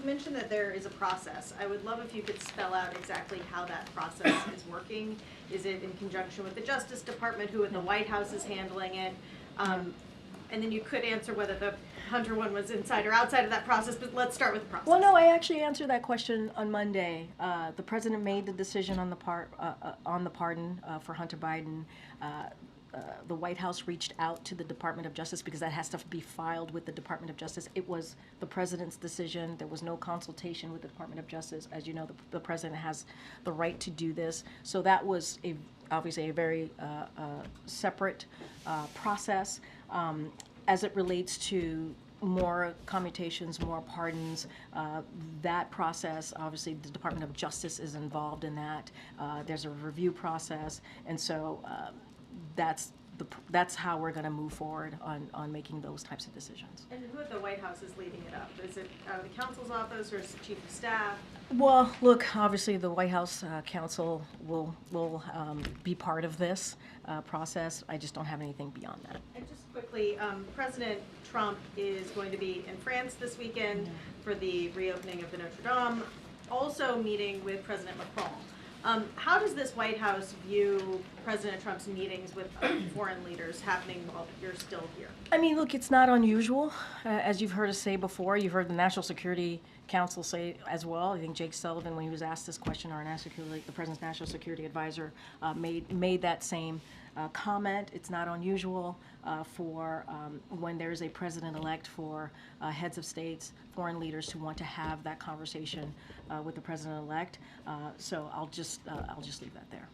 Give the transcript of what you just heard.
mentioned that there is a process. I would love if you could spell out exactly how that process is working. Is it in conjunction with the Justice Department, who at the White House is handling it? And then you could answer whether the Hunter one was inside or outside of that process, but let's start with the process. Well, no, I actually answered that question on Monday. The president made the decision on the pardon for Hunter Biden. The White House reached out to the Department of Justice because that has to be filed with the Department of Justice. It was the president's decision. There was no consultation with the Department of Justice. As you know, the president has the right to do this. So that was obviously a very separate process. As it relates to more commutations, more pardons, that process, obviously the Department of Justice is involved in that. There's a review process, and so that's how we're going to move forward on making those types of decisions. And who at the White House is leading it up? Is it out of the counsel's office or is it chief of staff? Well, look, obviously the White House counsel will be part of this process. I just don't have anything beyond that. And just quickly, President Trump is going to be in France this weekend for the reopening of the Notre Dame, also meeting with President Macron. How does this White House view President Trump's meetings with foreign leaders happening while you're still here? I mean, look, it's not unusual. As you've heard us say before, you've heard the National Security Council say as well. I think Jake Sullivan, when he was asked this question, the President's National Security Advisor, made that same comment. It's not unusual for when there's a president-elect for heads of states, foreign leaders to want to have that conversation with the president-elect. So I'll just leave that there.